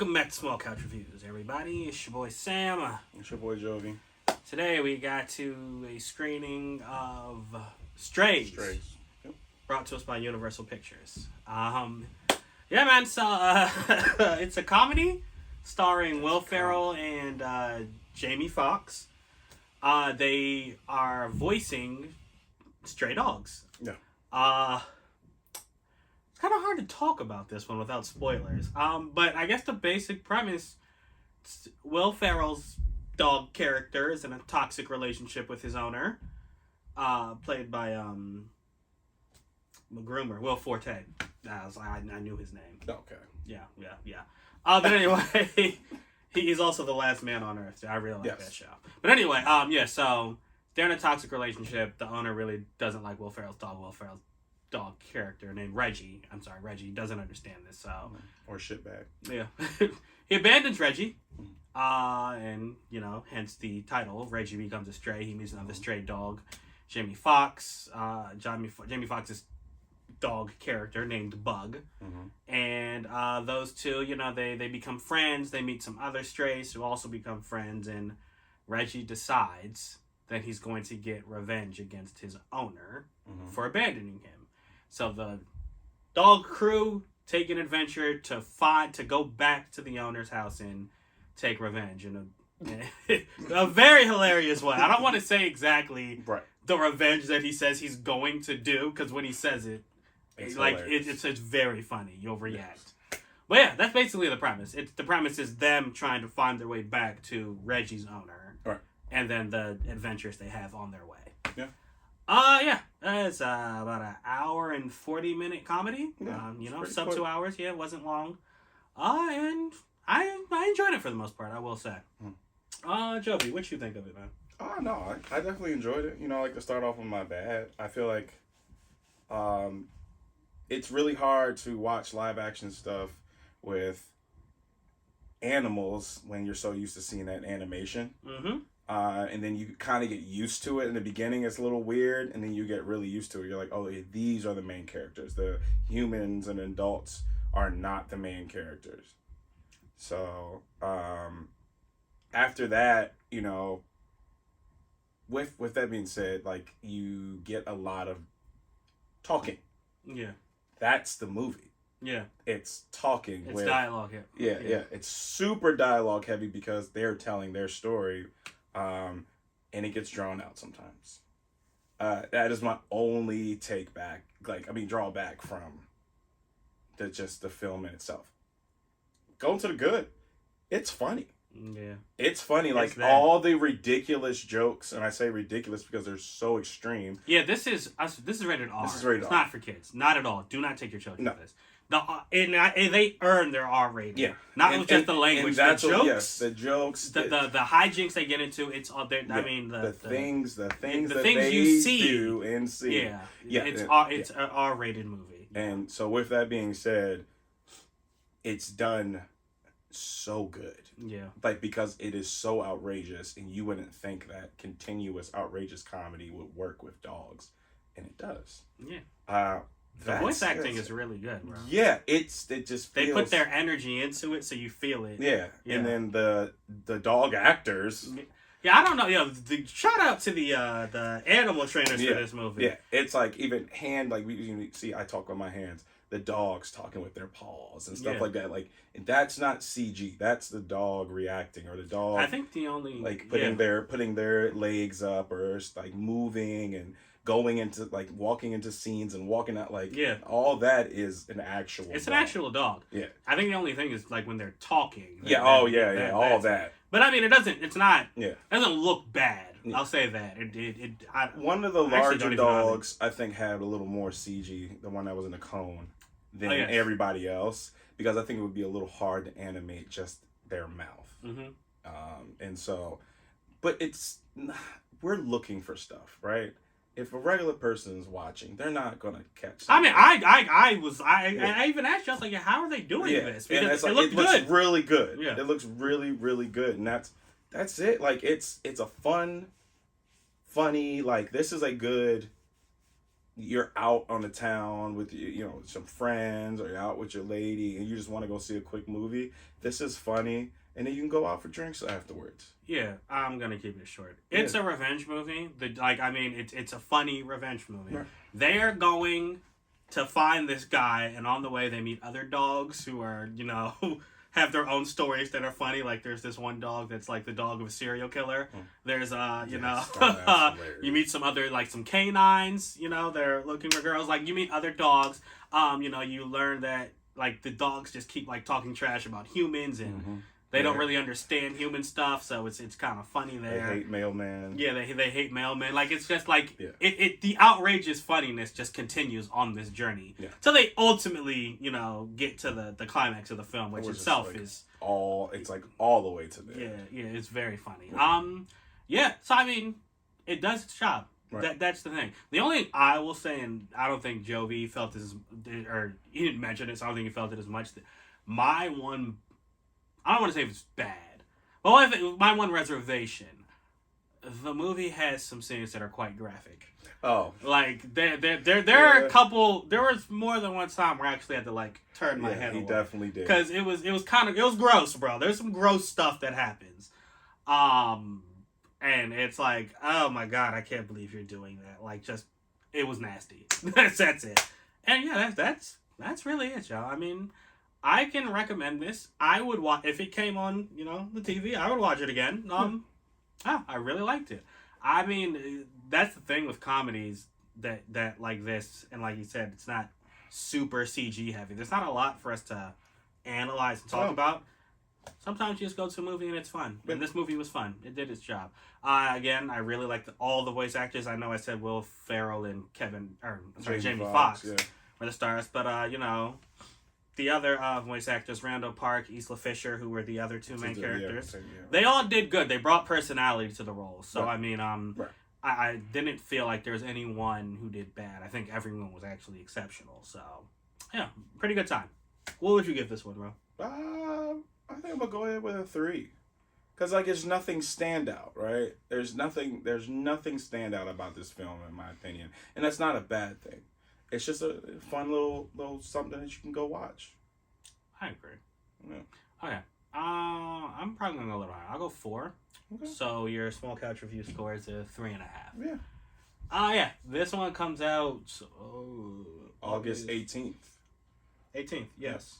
Welcome back to Small Couch Reviews, everybody. It's your boy Sam. It's your boy Jovi. Today we got to a screening of Strays. Yep. Brought to us by Universal Pictures. Yeah, man. So it's a comedy starring Will Ferrell and Jamie Foxx. They are voicing stray dogs. Yeah. It's kind of hard to talk about this one without spoilers. But I guess the basic premise: Will Ferrell's dog character is in a toxic relationship with his owner, played by the groomer, Will Forte. I knew his name. Okay. Yeah. But anyway, he's also the last man on Earth. I really like that show. But anyway, so they're in a toxic relationship. The owner really doesn't like Will Ferrell's dog. Will Ferrell's dog character named Reggie. I'm sorry, Reggie doesn't understand this. So or shitbag. Yeah, he abandons Reggie. And hence the title. Reggie becomes a stray. He meets another stray dog, Jamie Foxx. Jamie Foxx's dog character named Bug. And those two, they become friends. They meet some other strays who also become friends, and Reggie decides that he's going to get revenge against his owner for abandoning him. So the dog crew take an adventure to go back to the owner's house and take revenge in a very hilarious way. I don't want to say exactly the revenge that he says he's going to do, because when he says it, it's very funny. You'll react. Yes. But yeah, that's basically the premise. The premise is them trying to find their way back to Reggie's owner, and then the adventures they have on their way. Yeah. It's about an hour and 40-minute comedy. Yeah, sub 2 hours. Yeah, it wasn't long. And I enjoyed it for the most part, I will say. Jovi, what you think of it, man? Oh, no, I definitely enjoyed it. I like to start off with my bad. I feel like it's really hard to watch live action stuff with animals when you're so used to seeing that animation. And then you kind of get used to it. In the beginning, it's a little weird, and then you get really used to it. You're like, oh, these are the main characters. The humans and adults are not the main characters. So, after that, with that being said, like, you get a lot of talking. Yeah. That's the movie. Yeah. It's talking. It's dialogue. Yeah. It's super dialogue heavy because they're telling their story, and it gets drawn out sometimes. That is my only drawback from the film in itself. Going to the good, it's funny. Yeah. It's funny, all the ridiculous jokes, and I say ridiculous because they're so extreme. Yeah, this is rated R. This is rated R. It's not for kids. Not at all. Do not take your children to this. And they earn their R rating. Yeah. Not just the language. The jokes. The jokes. The hijinks they get into, it's all there. Yeah, I mean, the things that you see. Do and see. Yeah. It's an R rated movie. And so with that being said, it's done so good. Yeah. Because it is so outrageous, and you wouldn't think that continuous outrageous comedy would work with dogs, and it does. Yeah. The voice acting is really good, bro. Yeah, it just feels... They put their energy into it, so you feel it. Yeah. And then the dog actors. Yeah, I don't know. Shout out to the animal trainers for this movie. Yeah, it's like even we see. I talk with my hands. The dogs talking with their paws and stuff like that. And that's not CG. That's the dog reacting, or the dog. I think the only putting their legs up, or moving and going into walking into scenes and walking out all that is an actual. It's dog. an actual dog. Yeah. I think the only thing is when they're talking. All that. But I mean, it doesn't. It's not. Yeah. It doesn't look bad. Yeah. I'll say that. One of the larger dogs, I think, had a little more CG. The one that was in the cone than everybody else, because I think it would be a little hard to animate just their mouth. And so, but we're looking for stuff, right? If a regular person is watching, they're not gonna catch. I mean, I even asked you, I was like, how are they doing this? Because it looks really good. Yeah. It looks really, really good, and that's it. It's a funny. This is a good you're out on the town with some friends, or you're out with your lady and you just want to go see a quick movie. This is funny, and then you can go out for drinks afterwards. Yeah, I'm gonna keep it short. It's a revenge movie. It's a funny revenge movie. Right. They are going to find this guy, and on the way they meet other dogs who are, have their own stories that are funny. Like, there's this one dog that's like the dog of a serial killer. There's you meet some other, like, some canines, they're looking for girls. Like, you meet other dogs. You learn that, like, the dogs just keep, like, talking trash about humans, and they don't really understand human stuff, so it's kind of funny there. They hate mailmen. Yeah, they hate mailmen. Like, it's just like the outrageous funniness just continues on this journey. Yeah. So they ultimately, get to the climax of the film, which itself is it's like all the way to there. Yeah, it's very funny. So I mean, it does its job. Right. That's the thing. The only thing I will say, and I don't think Jovi felt this, or he didn't mention it, so I don't think he felt it as much. My one, I don't want to say it's bad, but my one reservation, the movie has some scenes that are quite graphic. Oh, like there are a couple. There was more than one time where I actually had to, like, turn my head away. He definitely did, because it was gross, bro. There's some gross stuff that happens, and it's like, oh my god, I can't believe you're doing that. Like, just, it was nasty. that's it. And yeah, that's really it, y'all. I mean, I can recommend this. I would watch if it came on, the TV. I would watch it again. I really liked it. I mean, that's the thing with comedies that like this, and like you said, it's not super CG heavy. There's not a lot for us to analyze and talk about. Sometimes you just go to a movie and it's fun. And this movie was fun. It did its job. Again, I really liked all the voice actors. I know I said Will Ferrell and Jamie Foxx were the stars, but the other voice actors, Randall Park, Isla Fisher, who were the other two main characters, they all did good. They brought personality to the role. So, I mean, I didn't feel like there was anyone who did bad. I think everyone was actually exceptional. So, yeah, pretty good time. What would you give this one, bro? I think I'm going to go ahead with a 3. Because, like, it's nothing standout, right? There's nothing standout about this film, in my opinion. And that's not a bad thing. It's just a fun little something that you can go watch. I agree. Yeah. Okay. I'm probably going to go a little higher. I'll go 4. Okay. So your Small Couch Review score is a 3.5. Yeah. Yeah. This one comes out August 18th. 18th, yes.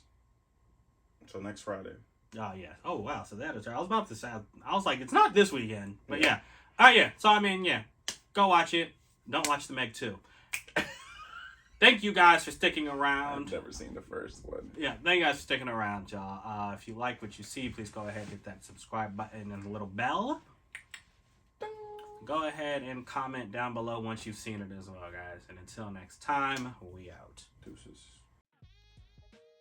So next Friday. Oh, yeah. Oh, wow. So that is... I was about to say... I was like, it's not this weekend. But yeah. Oh, yeah. So, I mean, yeah. Go watch it. Don't watch The Meg 2. Thank you guys for sticking around. I've never seen the first one. Yeah, thank you guys for sticking around, y'all. If you like what you see, please go ahead and hit that subscribe button and the little bell. Ding. Go ahead and comment down below once you've seen it as well, guys. And until next time, we out. Deuces.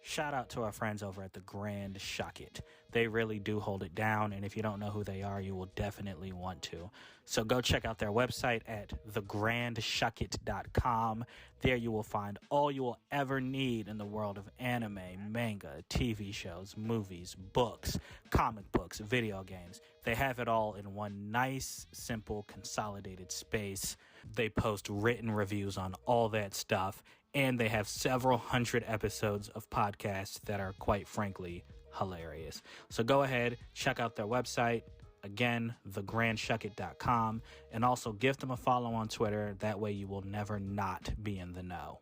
Shout out to our friends over at The Grand Shucket. They really do hold it down, and if you don't know who they are, you will definitely want to. So go check out their website at thegrandshucket.com. There you will find all you will ever need in the world of anime, manga, TV shows, movies, books, comic books, video games. They have it all in one nice, simple, consolidated space. They post written reviews on all that stuff, and they have several hundred episodes of podcasts that are, quite frankly, hilarious. So go ahead, check out their website. Again, thegrandshucket.com. And also give them a follow on Twitter. That way you will never not be in the know.